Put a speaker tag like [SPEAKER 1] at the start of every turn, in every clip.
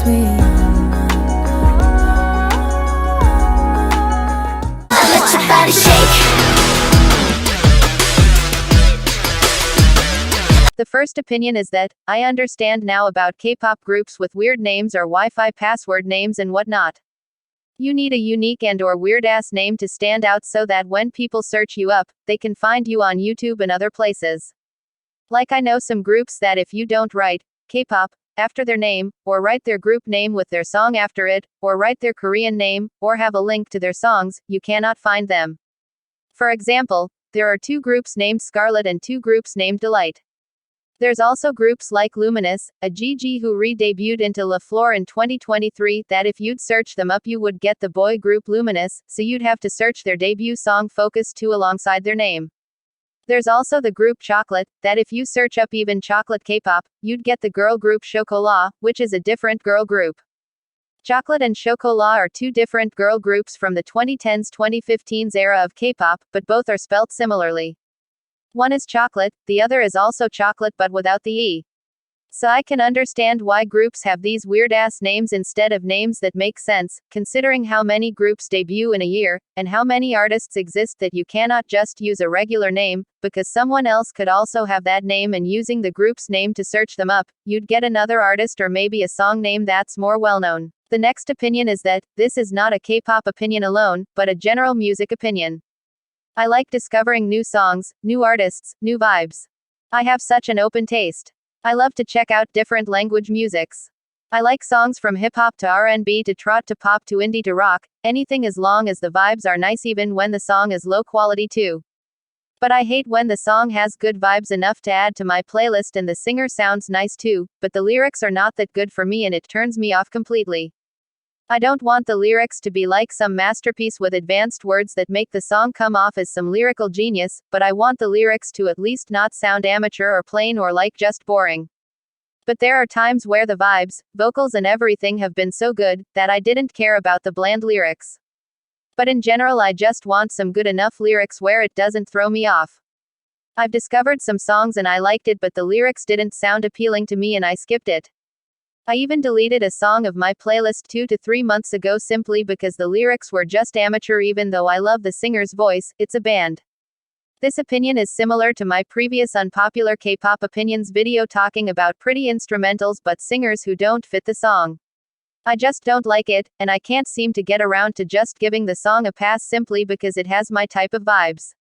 [SPEAKER 1] sweet. Let your body shake.
[SPEAKER 2] The first opinion is that, I understand now about K-pop groups with weird names or Wi-Fi password names and whatnot. You need a unique and/or weird-ass name to stand out so that when people search you up, they can find you on YouTube and other places. Like I know some groups that if you don't write K-pop after their name, or write their group name with their song after it, or write their Korean name, or have a link to their songs, you cannot find them. For example, there are 2 groups named Scarlet and 2 groups named Delight. There's also groups like Luminous, a GG who re-debuted into La Flor in 2023, that if you'd search them up you would get the boy group Luminous, so you'd have to search their debut song Focus 2 alongside their name. There's also the group Chocolate, that if you search up even Chocolate K-pop, you'd get the girl group Chocolat, which is a different girl group. Chocolate and Chocolat are 2 different girl groups from the 2010s-2015s era of K-pop, but both are spelt similarly. One is chocolate, the other is also chocolate but without the E. So I can understand why groups have these weird-ass names instead of names that make sense, considering how many groups debut in a year, and how many artists exist that you cannot just use a regular name, because someone else could also have that name, and using the group's name to search them up, you'd get another artist or maybe a song name that's more well-known. The next opinion is that, this is not a K-pop opinion alone, but a general music opinion. I like discovering new songs, new artists, new vibes. I have such an open taste. I love to check out different language musics. I like songs from hip-hop to R&B to trot to pop to indie to rock, anything as long as the vibes are nice even when the song is low quality too. But I hate when the song has good vibes enough to add to my playlist and the singer sounds nice too, but the lyrics are not that good for me and it turns me off completely. I don't want the lyrics to be like some masterpiece with advanced words that make the song come off as some lyrical genius, but I want the lyrics to at least not sound amateur or plain or like just boring. But there are times where the vibes, vocals and everything have been so good, that I didn't care about the bland lyrics. But in general I just want some good enough lyrics where it doesn't throw me off. I've discovered some songs and I liked it but the lyrics didn't sound appealing to me and I skipped it. I even deleted a song of my playlist 2 to 3 months ago simply because the lyrics were just amateur even though I love the singer's voice, it's a band. This opinion is similar to my previous Unpopular K-pop opinions video talking about pretty instrumentals but singers who don't fit the song. I just don't like it, and I can't seem to get around to just giving the song a pass simply because it has my type of vibes.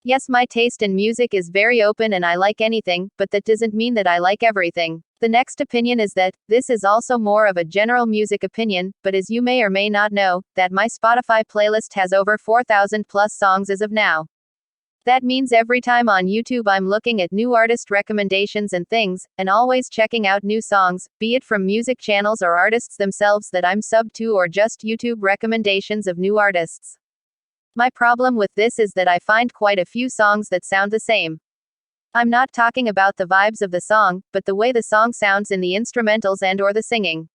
[SPEAKER 2] Yes, my taste in music is very open and I like anything, but that doesn't mean that I like everything. The next opinion is that, this is also more of a general music opinion, but as you may or may not know, that my Spotify playlist has over 4,000 plus songs as of now. That means every time on YouTube I'm looking at new artist recommendations and things, and always checking out new songs, be it from music channels or artists themselves that I'm subbed to or just YouTube recommendations of new artists. My problem with this is that I find quite a few songs that sound the same. I'm not talking about the vibes of the song, but the way the song sounds in the instrumentals and/or the singing.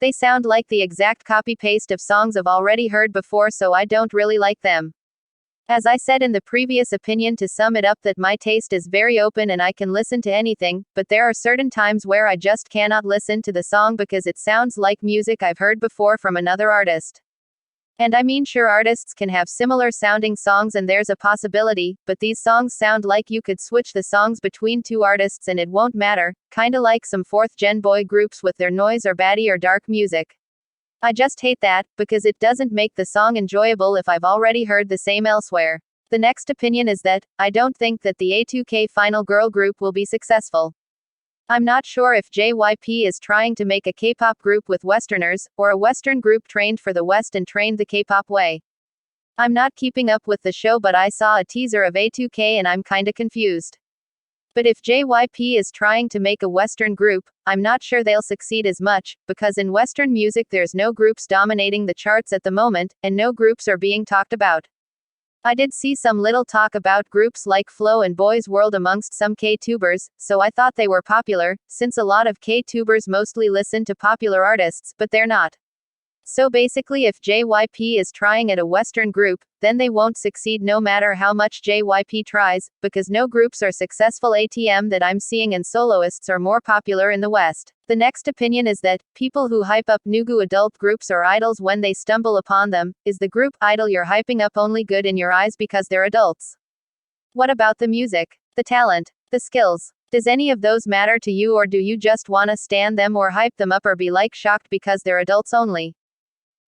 [SPEAKER 2] They sound like the exact copy-paste of songs I've already heard before, so I don't really like them. As I said in the previous opinion, to sum it up, that my taste is very open and I can listen to anything, but there are certain times where I just cannot listen to the song because it sounds like music I've heard before from another artist. And I mean, sure, artists can have similar sounding songs and there's a possibility, but these songs sound like you could switch the songs between 2 artists and it won't matter, kinda like some 4th gen boy groups with their noise or baddie or dark music. I just hate that, because it doesn't make the song enjoyable if I've already heard the same elsewhere. The next opinion is that, I don't think that the A2K final girl group will be successful. I'm not sure if JYP is trying to make a K-pop group with Westerners, or a Western group trained for the West and trained the K-pop way. I'm not keeping up with the show, but I saw a teaser of A2K and I'm kinda confused. But if JYP is trying to make a Western group, I'm not sure they'll succeed as much, because in Western music there's no groups dominating the charts at the moment, and no groups are being talked about. I did see some little talk about groups like Flow and Boys World amongst some K-tubers, so I thought they were popular, since a lot of K-tubers mostly listen to popular artists, but they're not. So basically, if JYP is trying at a Western group, then they won't succeed no matter how much JYP tries, because no groups are successful ATM that I'm seeing and soloists are more popular in the West. The next opinion is that people who hype up Nugu adult groups or idols when they stumble upon them, is the group idol you're hyping up only good in your eyes because they're adults? What about the music, the talent, the skills? Does any of those matter to you, or do you just wanna stand them or hype them up or be like shocked because they're adults only?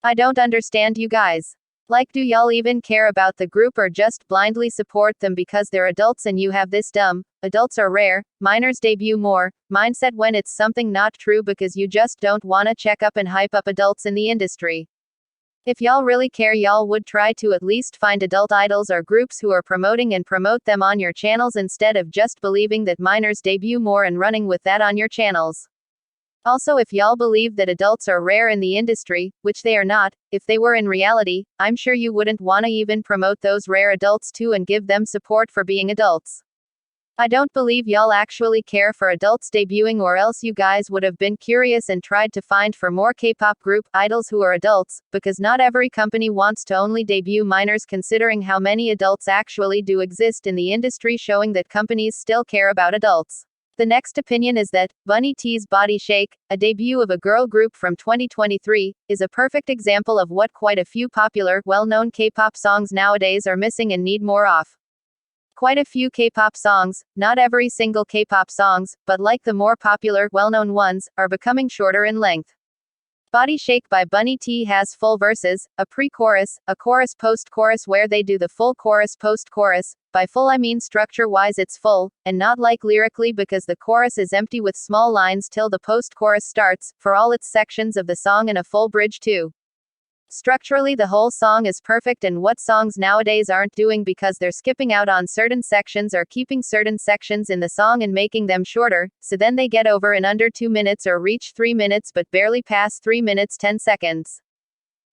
[SPEAKER 2] I don't understand you guys. Like, do y'all even care about the group or just blindly support them because they're adults and you have this dumb, adults are rare, minors debut more, mindset when it's something not true because you just don't wanna check up and hype up adults in the industry? If y'all really care, y'all would try to at least find adult idols or groups who are promoting and promote them on your channels instead of just believing that minors debut more and running with that on your channels. Also, if y'all believe that adults are rare in the industry, which they are not, if they were in reality, I'm sure you wouldn't wanna even promote those rare adults too and give them support for being adults. I don't believe y'all actually care for adults debuting, or else you guys would have been curious and tried to find for more K-pop group idols who are adults, because not every company wants to only debut minors, considering how many adults actually do exist in the industry, showing that companies still care about adults. The next opinion is that Bunny T's Body Shake, a debut of a girl group from 2023, is a perfect example of what quite a few popular, well-known K-pop songs nowadays are missing and need more of. Quite a few K-pop songs, not every single K-pop songs, but like the more popular, well-known ones, are becoming shorter in length. Body Shake by Bunny T has full verses, a pre-chorus, a chorus post-chorus where they do the full chorus post-chorus. By full I mean structure-wise it's full, and not like lyrically, because the chorus is empty with small lines till the post-chorus starts, for all its sections of the song, and a full bridge too. Structurally the whole song is perfect, and what songs nowadays aren't doing because they're skipping out on certain sections or keeping certain sections in the song and making them shorter, so then they get over in under 2 minutes or reach 3 minutes but barely pass 3 minutes 10 seconds.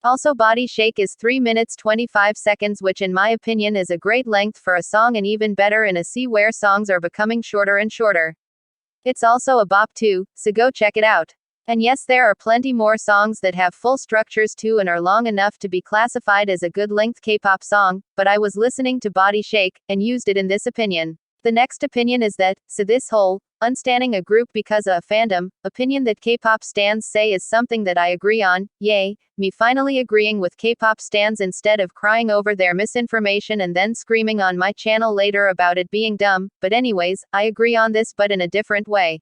[SPEAKER 2] Also, Body Shake is 3 minutes 25 seconds, which in my opinion is a great length for a song, and even better in a sea where songs are becoming shorter and shorter. It's also a bop too, so go check it out. And yes, there are plenty more songs that have full structures too and are long enough to be classified as a good length K-pop song, but I was listening to Body Shake, and used it in this opinion. The next opinion is that, so this whole, unstanning a group because of a fandom, opinion that K-pop stans say is something that I agree on, yay, me finally agreeing with K-pop stans instead of crying over their misinformation and then screaming on my channel later about it being dumb, but anyways, I agree on this but in a different way.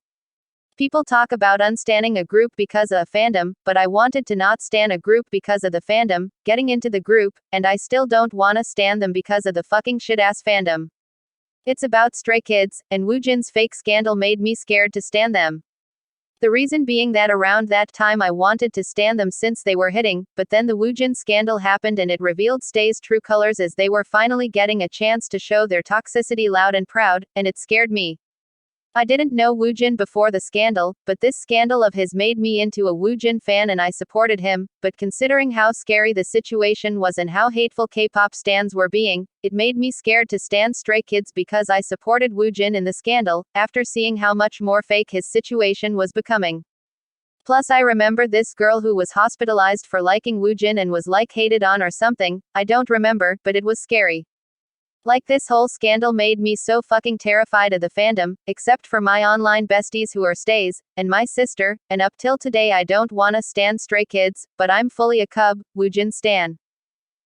[SPEAKER 2] People talk about unstanning a group because of a fandom, but I wanted to not stan a group because of the fandom, getting into the group, and I still don't wanna stan them because of the fucking shit-ass fandom. It's about Stray Kids, and Woojin's fake scandal made me scared to stan them. The reason being that around that time I wanted to stan them since they were hitting, but then the Woojin scandal happened and it revealed Stay's true colors as they were finally getting a chance to show their toxicity loud and proud, and it scared me. I didn't know Woojin before the scandal, but this scandal of his made me into a Woojin fan and I supported him, but considering how scary the situation was and how hateful K-pop stans were being, it made me scared to stan Stray Kids because I supported Woojin in the scandal, after seeing how much more fake his situation was becoming. Plus I remember this girl who was hospitalized for liking Woojin and was like hated on or something, I don't remember, but it was scary. Like, this whole scandal made me so fucking terrified of the fandom, except for my online besties who are stays, and my sister, and up till today I don't wanna stan Stray Kids, but I'm fully a Woojin stan.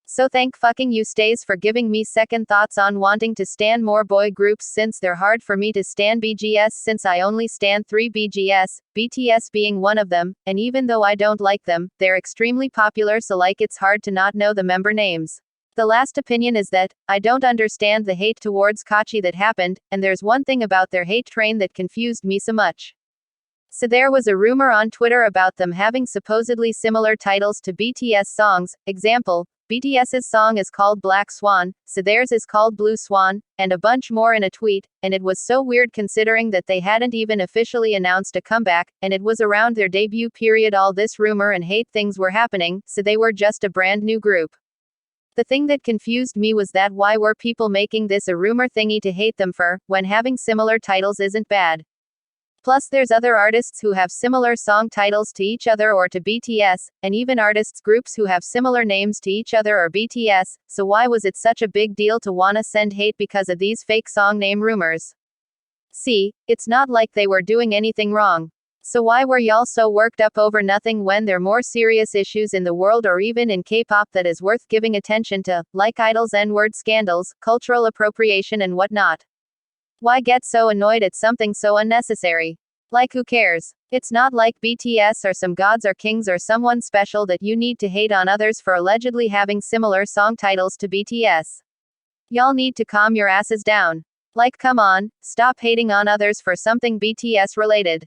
[SPEAKER 2] So thank fucking you stays for giving me second thoughts on wanting to stan more boy groups, since they're hard for me to stan BGS since I only stan 3 BGS, BTS being one of them, and even though I don't like them, they're extremely popular, so like it's hard to not know the member names. The last opinion is that, I don't understand the hate towards Kachi that happened, and there's one thing about their hate train that confused me so much. So there was a rumor on Twitter about them having supposedly similar titles to BTS songs, example, BTS's song is called Black Swan, so theirs is called Blue Swan, and a bunch more in a tweet, and it was so weird considering that they hadn't even officially announced a comeback, and it was around their debut period all this rumor and hate things were happening, so they were just a brand new group. The thing that confused me was that why were people making this a rumor thingy to hate them for, when having similar titles isn't bad? Plus there's other artists who have similar song titles to each other or to BTS, and even artists groups who have similar names to each other or BTS, so why was it such a big deal to wanna send hate because of these fake song name rumors? See, it's not like they were doing anything wrong. So why were y'all so worked up over nothing when there are more serious issues in the world or even in K-pop that is worth giving attention to, like idols, N-word scandals, cultural appropriation and whatnot? Why get so annoyed at something so unnecessary? Like who cares? It's not like BTS or some gods or kings or someone special that you need to hate on others for allegedly having similar song titles to BTS. Y'all need to calm your asses down. Like come on, stop hating on others for something BTS related.